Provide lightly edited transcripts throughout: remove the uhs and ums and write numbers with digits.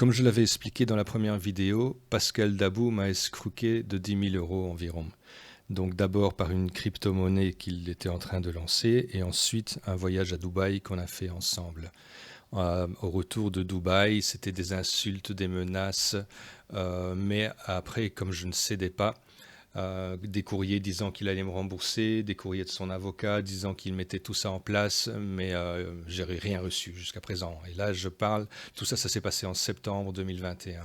Comme je l'avais expliqué dans la première vidéo, Pascal Dabou m'a escroqué de 10 000 € environ. Donc d'abord par une crypto-monnaie qu'il était en train de lancer et ensuite un voyage à Dubaï qu'on a fait ensemble. Au retour de Dubaï, c'était des insultes, des menaces, mais après, comme je ne cédais pas, des courriers disant qu'il allait me rembourser, des courriers de son avocat disant qu'il mettait tout ça en place, mais j'ai rien reçu jusqu'à présent. Et là, je parle, tout ça, ça s'est passé en septembre 2021.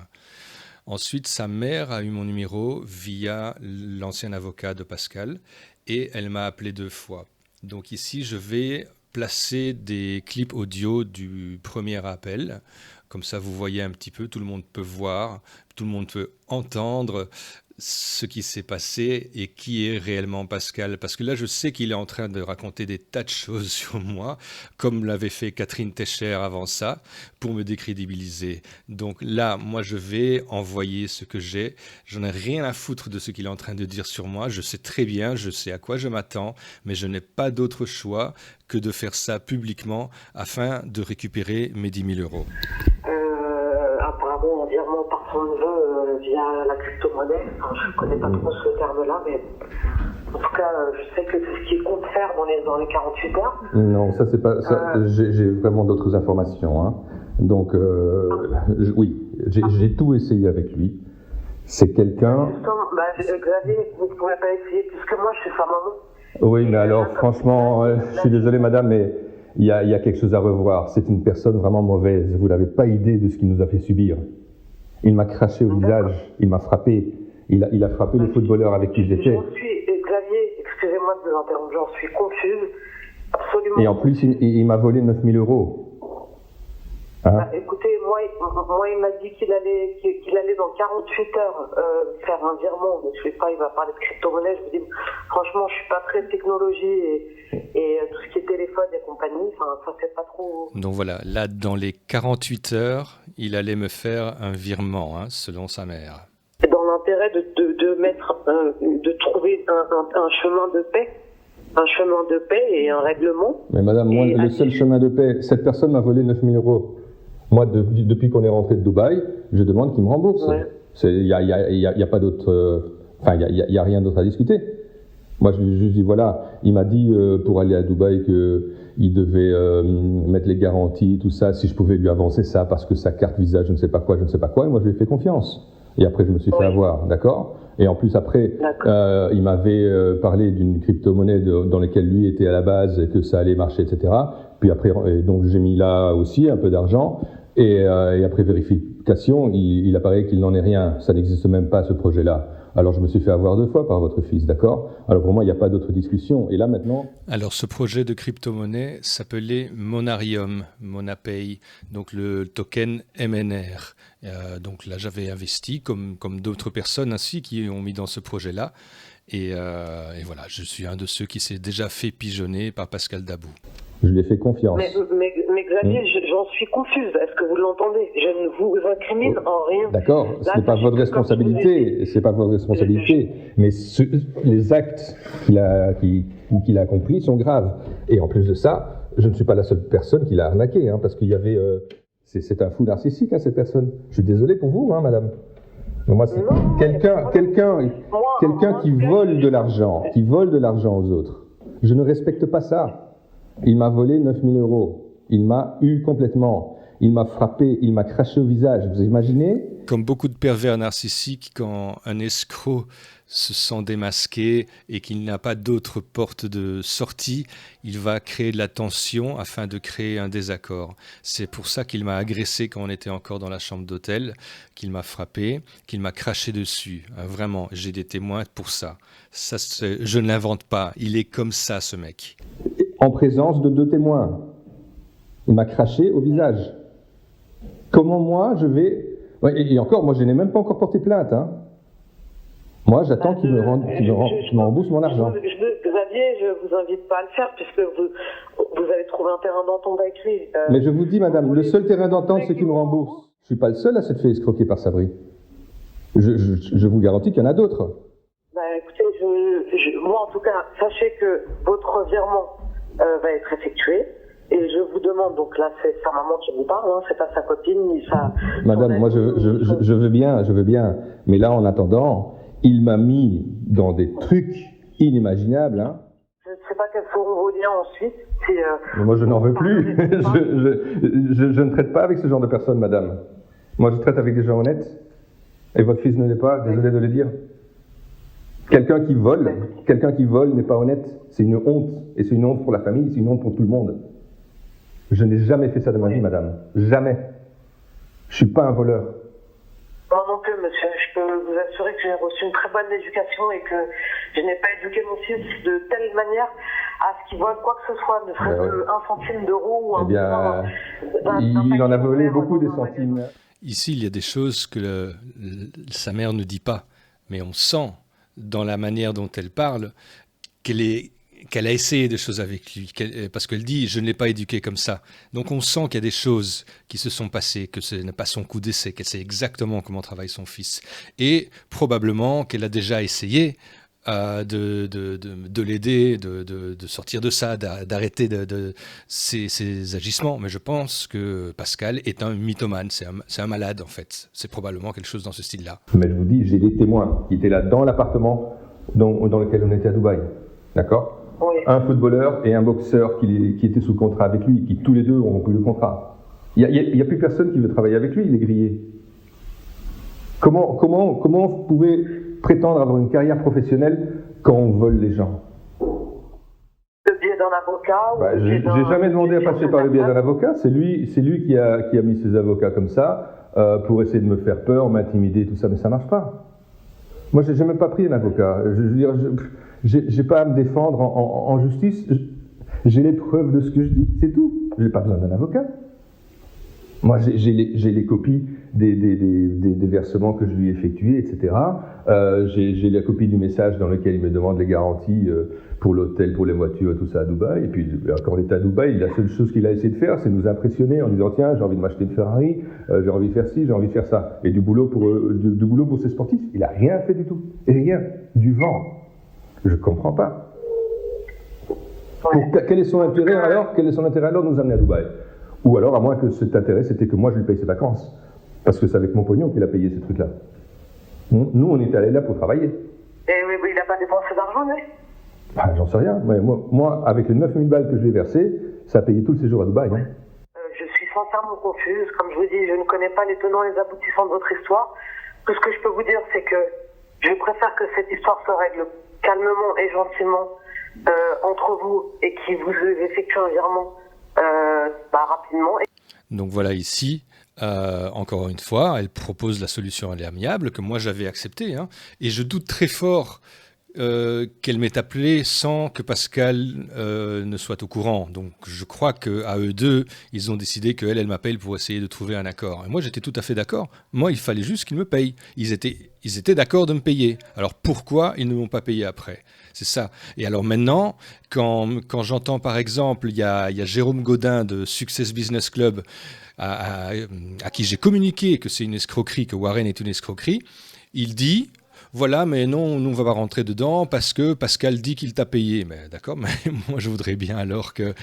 Ensuite, sa mère a eu mon numéro via l'ancien avocat de Pascal et elle m'a appelé 2 fois. Donc ici, je vais placer des clips audio du premier appel. Comme ça, vous voyez un petit peu, tout le monde peut voir, tout le monde peut entendre ce qui s'est passé et qui est réellement Pascal. Parce que là, je sais qu'il est en train de raconter des tas de choses sur moi, comme l'avait fait Catherine Techer avant ça, pour me décrédibiliser. Donc là, moi, je vais envoyer ce que j'ai. J'en ai rien à foutre de ce qu'il est en train de dire sur moi. Je sais très bien, je sais à quoi je m'attends, mais je n'ai pas d'autre choix que de faire ça publiquement afin de récupérer mes 10 000 €. Apparemment, un virement par son neveu via la crypto-monnaie. Enfin, je ne connais pas trop ce terme-là, mais en tout cas, je sais que c'est ce qu'il compte faire dans les 48 heures. Non, ça c'est pas. J'ai vraiment d'autres informations. Hein. Donc, oui, j'ai tout essayé avec lui. C'est quelqu'un. Xavier, vous ne pouvez pas essayer puisque moi je suis sa maman. Oui, mais alors, franchement, je suis désolé, madame, mais il y a quelque chose à revoir. C'est une personne vraiment mauvaise. Vous n'avez pas idée de ce qu'il nous a fait subir. Il m'a craché au visage, il m'a frappé. Il a frappé le footballeur avec qui j'étais. Xavier, excusez-moi de vous interrompre, j'en suis confuse. Absolument. Et en plus, il m'a volé 9 000 €. Hein? Écoutez, moi, il m'a dit qu'il allait dans 48 heures faire un virement. Donc, je sais pas, il va parler de crypto-monnaie. Je vous dis, franchement, je suis pas très technologie et tout ce qui est téléphone et compagnie, ça fait pas trop. Donc voilà, là, dans les 48 heures, il allait me faire un virement, selon sa mère. Dans l'intérêt de trouver un chemin de paix. Un chemin de paix et un règlement. Mais madame, moi, le seul chemin de paix, cette personne m'a volé 9 000 €. Moi, depuis qu'on est rentré de Dubaï, je demande qu'il me rembourse. Il n'y a pas d'autre... il n'y a rien d'autre à discuter. Moi, je lui dis, voilà, il m'a dit pour aller à Dubaï qu'il devait mettre les garanties, tout ça, si je pouvais lui avancer ça, parce que sa carte Visa, je ne sais pas quoi, et moi, je lui ai fait confiance. Et après, je me suis fait avoir, d'accord ? Et en plus, après, il m'avait parlé d'une crypto-monnaie dans laquelle lui était à la base, et que ça allait marcher, etc. Puis après, donc j'ai mis là aussi un peu d'argent. Et après vérification, il apparaît qu'il n'en est rien. Ça n'existe même pas, ce projet-là. Alors je me suis fait avoir 2 fois par votre fils, d'accord ? Alors pour moi, il n'y a pas d'autre discussion. Et là maintenant... Alors ce projet de crypto-monnaie s'appelait Monarium, Monapay, donc le token MNR. Donc là, j'avais investi, comme d'autres personnes ainsi, qui ont mis dans ce projet-là. Et voilà, je suis un de ceux qui s'est déjà fait pigeonner par Pascal Dabou. Je lui ai fait confiance. Mais Xavier, j'en suis confuse. Est-ce que vous l'entendez ? Je ne vous incrimine en rien. D'accord, ce n'est pas votre responsabilité. C'est pas votre responsabilité. Mais les actes qu'il a accomplis sont graves. Et en plus de ça, je ne suis pas la seule personne qui l'a arnaqué, parce qu'il y avait... c'est un fou narcissique, cette personne. Je suis désolé pour vous, madame. Moi, c'est quelqu'un qui vole de l'argent, aux autres. Je ne respecte pas ça. Il m'a volé 9 000 €. Il m'a eu complètement. Il m'a frappé, il m'a craché au visage. Vous imaginez ? Comme beaucoup de pervers narcissiques, quand un escroc se sent démasqué et qu'il n'a pas d'autre porte de sortie, il va créer de la tension afin de créer un désaccord. C'est pour ça qu'il m'a agressé quand on était encore dans la chambre d'hôtel, qu'il m'a frappé, qu'il m'a craché dessus. Vraiment, j'ai des témoins pour ça. Ça, je ne l'invente pas. Il est comme ça, ce mec. En présence de 2 témoins. Il m'a craché au visage. Comment moi, je vais... Ouais, et encore, moi, je n'ai même pas encore porté plainte. Moi, j'attends qu'il me rembourse mon argent. Xavier, je ne vous invite pas à le faire, puisque vous avez trouvé un terrain d'entente avec lui. Mais je vous dis, madame, le seul terrain d'entente, c'est qu'il me rembourse. Je ne suis pas le seul à s'être fait escroquer par Sabri. Je vous garantis qu'il y en a d'autres. Écoutez, moi, en tout cas, sachez que votre virement va être effectué. Et je vous demande, donc là c'est sa maman qui vous parle, hein, c'est pas sa copine ni sa... Madame, moi je veux bien, mais là en attendant, il m'a mis dans des trucs inimaginables. Hein. Je ne sais pas quels seront vos liens ensuite. Mais moi je n'en veux plus. je ne traite pas avec ce genre de personnes, madame. Moi je traite avec des gens honnêtes. Et votre fils ne l'est pas, désolé de le dire. Quelqu'un qui vole n'est pas honnête. C'est une honte. Et c'est une honte pour la famille, c'est une honte pour tout le monde. Je n'ai jamais fait ça de ma vie, madame. Jamais. Je ne suis pas un voleur. Moi non plus, monsieur. Je peux vous assurer que j'ai reçu une très bonne éducation et que je n'ai pas éduqué mon fils de telle manière à ce qu'il vole quoi que ce soit, ne serait-ce qu'un centime d'euro ou un... Eh bien, il en a volé beaucoup des centimes. Ici, il y a des choses que sa mère ne dit pas, mais on sent dans la manière dont elle parle qu'elle a essayé des choses avec lui, parce qu'elle dit « je ne l'ai pas éduqué comme ça ». Donc on sent qu'il y a des choses qui se sont passées, que ce n'est pas son coup d'essai, qu'elle sait exactement comment travaille son fils. Et probablement qu'elle a déjà essayé de l'aider, de sortir de ça, d'arrêter ses agissements. Mais je pense que Pascal est un mythomane, c'est un malade en fait. C'est probablement quelque chose dans ce style-là. Mais je vous dis, j'ai des témoins qui étaient là dans l'appartement dans lequel on était à Dubaï. D'accord ? Oui. Un footballeur et un boxeur qui était sous contrat avec lui, qui tous les deux ont rompu le contrat. Il n'y a plus personne qui veut travailler avec lui, il est grillé. Comment vous pouvez prétendre avoir une carrière professionnelle quand on vole les gens? Le biais d'un avocat j'ai jamais demandé à passer par le biais d'un avocat, c'est lui qui a mis ses avocats comme ça pour essayer de me faire peur, m'intimider, tout ça, mais ça marche pas. Moi, j'ai même pas pris un avocat. Je veux dire, j'ai pas à me défendre en justice. J'ai les preuves de ce que je dis, c'est tout. J'ai pas besoin d'un avocat. Moi, j'ai les copies des versements que je lui ai effectués, etc. J'ai la copie du message dans lequel il me demande les garanties pour l'hôtel, pour les voitures, tout ça à Dubaï. Et puis, quand on était à Dubaï, la seule chose qu'il a essayé de faire, c'est nous impressionner en disant « Tiens, j'ai envie de m'acheter une Ferrari, j'ai envie de faire ci, j'ai envie de faire ça. » Et du boulot pour ses sportifs, il n'a rien fait du tout. Et rien. Du vent. Je ne comprends pas. Quel est son intérêt alors de nous amener à Dubaï? Ou alors, à moins que cet intérêt, c'était que moi, je lui paye ses vacances. Parce que c'est avec mon pognon qu'il a payé ces trucs-là. Nous, on était allés là pour travailler. Et oui, il n'a pas dépensé d'argent, lui? J'en sais rien. Moi, avec les 9000 balles que je lui ai versées, ça a payé tout le séjour à Dubaï. Je suis sincèrement confuse. Comme je vous dis, je ne connais pas les tenants et les aboutissants de votre histoire. Tout ce que je peux vous dire, c'est que je préfère que cette histoire se règle calmement et gentiment entre vous et qu'il vous effectue un virement rapidement. Donc voilà, ici, encore une fois, elle propose la solution à l'amiable que moi j'avais acceptée. Hein, et je doute très fort qu'elle m'ait appelé sans que Pascal ne soit au courant. Donc je crois qu'à eux deux, ils ont décidé qu'elle m'appelle pour essayer de trouver un accord. Et moi j'étais tout à fait d'accord. Moi il fallait juste qu'ils me payent. Ils étaient d'accord de me payer. Alors pourquoi ils ne m'ont pas payé après? C'est ça. Et alors maintenant, quand j'entends par exemple, il y a Jérôme Godin de Success Business Club à qui j'ai communiqué que c'est une escroquerie, que Warren est une escroquerie, il dit... Voilà, mais non, nous on va pas rentrer dedans parce que Pascal dit qu'il t'a payé. Mais d'accord, mais moi je voudrais bien alors que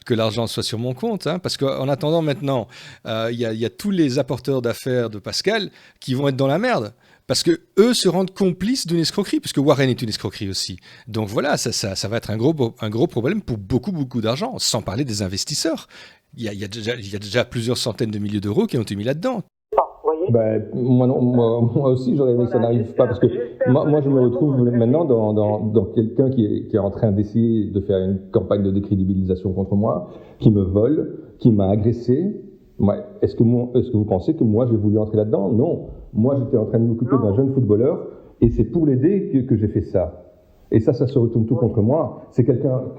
l'argent soit sur mon compte, hein, parce qu'en attendant maintenant, il y a tous les apporteurs d'affaires de Pascal qui vont être dans la merde. Parce que eux se rendent complices d'une escroquerie, puisque Warren est une escroquerie aussi. Donc voilà, ça va être un gros problème pour beaucoup d'argent, sans parler des investisseurs. Il y a déjà plusieurs centaines de milliers d'euros qui ont été mis là-dedans. Moi aussi, j'aurais aimé que ça n'arrive pas, parce que moi je me retrouve maintenant dans quelqu'un qui est en train d'essayer de faire une campagne de décrédibilisation contre moi, qui me vole, qui m'a agressé. Est-ce que vous pensez que moi j'ai voulu entrer là-dedans? Non. Moi j'étais en train de m'occuper d'un jeune footballeur, et c'est pour l'aider que j'ai fait ça. Et ça se retourne tout contre moi. C'est que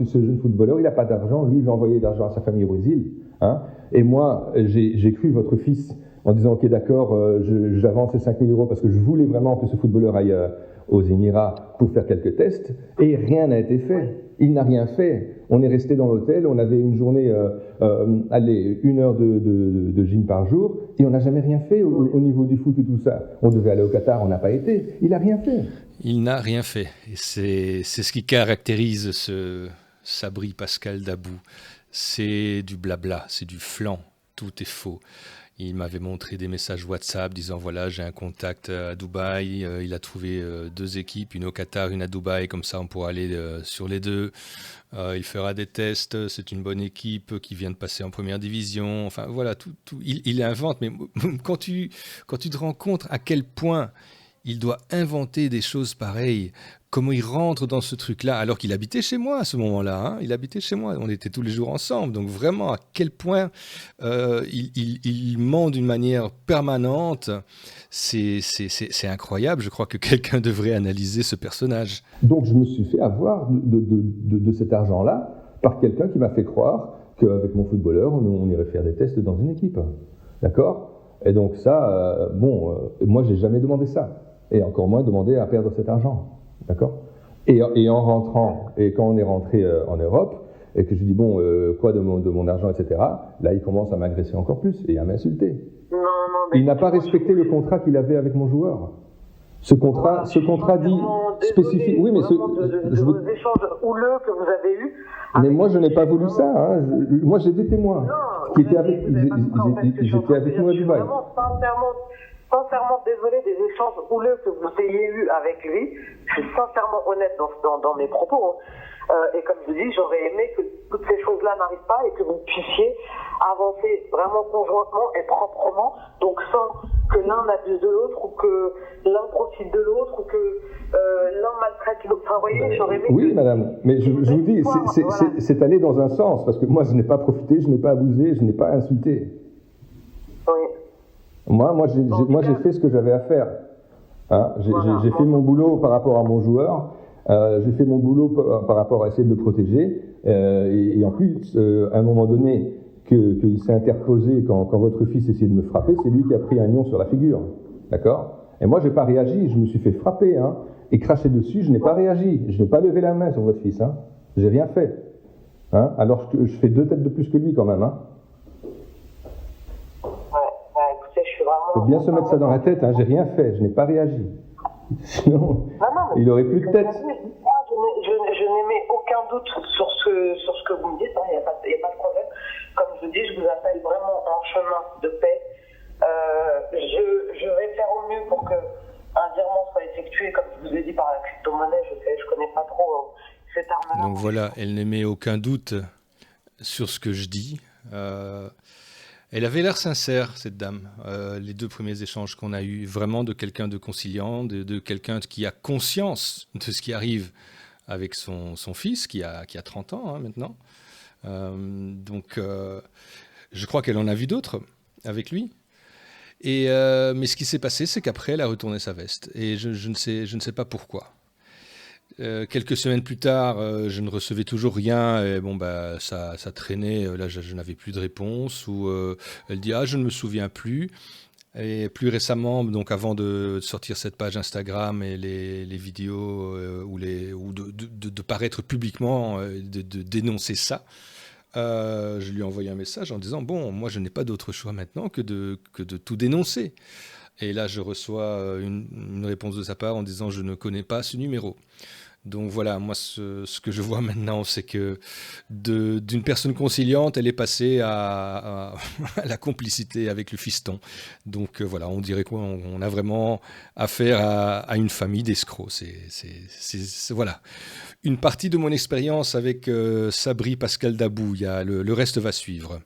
ce jeune footballeur, il n'a pas d'argent, lui il veut envoyer de l'argent à sa famille au Brésil. Hein, et moi, j'ai cru votre fils en disant, ok, d'accord, j'avance ces 5 000 euros parce que je voulais vraiment que ce footballeur aille aux Émirats pour faire quelques tests, et rien n'a été fait. Il n'a rien fait. On est resté dans l'hôtel, on avait une journée, 1 heure de gym par jour, et on n'a jamais rien fait au niveau du foot et tout ça. On devait aller au Qatar, on n'a pas été. Il n'a rien fait. Il n'a rien fait. Et c'est ce qui caractérise ce Sabri Pascal Dabou. c'est du blabla, c'est du flan, tout est faux. Il m'avait montré des messages WhatsApp disant voilà, j'ai un contact à Dubaï, il a trouvé 2 équipes, une au Qatar, une à Dubaï, comme ça on pourra aller sur les 2. Il fera des tests, c'est une bonne équipe qui vient de passer en première division. Enfin voilà, il invente, mais quand tu te rends compte à quel point il doit inventer des choses pareilles, comment il rentre dans ce truc-là, alors qu'il habitait chez moi à ce moment-là, hein, il habitait chez moi, on était tous les jours ensemble, donc vraiment à quel point il ment d'une manière permanente, c'est incroyable, je crois que quelqu'un devrait analyser ce personnage. Donc je me suis fait avoir de cet argent-là par quelqu'un qui m'a fait croire qu'avec mon footballeur, on irait faire des tests dans une équipe. D'accord ? Et donc ça, moi j'ai jamais demandé ça. Et encore moins demandé à perdre cet argent. D'accord ? Et en rentrant, et quand on est rentré en Europe, et que je dis quoi de mon argent, etc., là il commence à m'agresser encore plus et à m'insulter. Il n'a pas respecté le contrat qu'il avait avec mon joueur. Ce contrat dit spécifique. Oui, mais vos échanges houleux que vous avez eus. Mais moi, je n'ai pas voulu ça. Hein. Moi, j'ai des témoins qui étaient avec. Ils étaient avec nous à Dubaï. Vraiment, sincèrement désolé des échanges houleux que vous ayez eus avec lui. Je suis sincèrement honnête dans mes propos. Et comme je dis, j'aurais aimé que toutes ces choses-là n'arrivent pas et que vous puissiez avancer vraiment conjointement et proprement, donc sans que l'un abuse de l'autre ou que l'un profite de l'autre ou que l'un maltraite l'autre. Enfin, vous voyez, j'aurais aimé. Oui, madame, mais je vous dis, c'est allé dans un sens, parce que moi, je n'ai pas profité, je n'ai pas abusé, je n'ai pas insulté. Oui. Moi, j'ai fait ce que j'avais à faire. Hein. J'ai fait mon boulot par rapport à mon joueur. J'ai fait mon boulot par rapport à essayer de le protéger. Et en plus, à un moment donné, qu'il s'est interposé quand votre fils essayait de me frapper, c'est lui qui a pris un lion sur la figure. D'accord ? Et moi, je n'ai pas réagi. Je me suis fait frapper et cracher dessus. Je n'ai pas réagi. Je n'ai pas levé la main sur votre fils. Hein. J'ai rien fait. Hein. Alors, je fais 2 têtes de plus que lui quand même. Hein. Écoutez, je suis vraiment... Il faut bien se mettre ça dans la tête. Hein. J'ai rien fait. Je n'ai pas réagi. Sinon, il n'aurait plus de tête. Je n'émets aucun doute sur ce que vous me dites, il n'y a pas de problème. Comme je vous dis, je vous appelle vraiment en chemin de paix. Je vais faire au mieux pour qu'un virement soit effectué, comme je vous ai dit, par la crypto-monnaie. Je ne connais pas trop cette arme-là. Donc voilà, elle n'émet aucun doute sur ce que je dis. Elle avait l'air sincère, cette dame. Les 2 premiers échanges qu'on a eus, vraiment de quelqu'un de conciliant, de quelqu'un qui a conscience de ce qui arrive avec son fils, qui a 30 ans maintenant. Donc, je crois qu'elle en a vu d'autres avec lui. Mais ce qui s'est passé, c'est qu'après, elle a retourné sa veste. Et je ne sais pas pourquoi. Quelques semaines plus tard, je ne recevais toujours rien. Et ça traînait. Là, je n'avais plus de réponse. Ou elle dit je ne me souviens plus. Et plus récemment, donc avant de sortir cette page Instagram et les vidéos ou de paraître publiquement, de dénoncer ça, je lui ai envoyé un message en disant moi je n'ai pas d'autre choix maintenant que de tout dénoncer. Et là, je reçois une réponse de sa part en disant je ne connais pas ce numéro. Donc voilà, moi, ce que je vois maintenant, c'est que d'une personne conciliante, elle est passée à la complicité avec le fiston. Donc voilà, on dirait qu'on a vraiment affaire à une famille d'escrocs. C'est voilà. Une partie de mon expérience avec Sabri Pascal Dabou, le reste va suivre.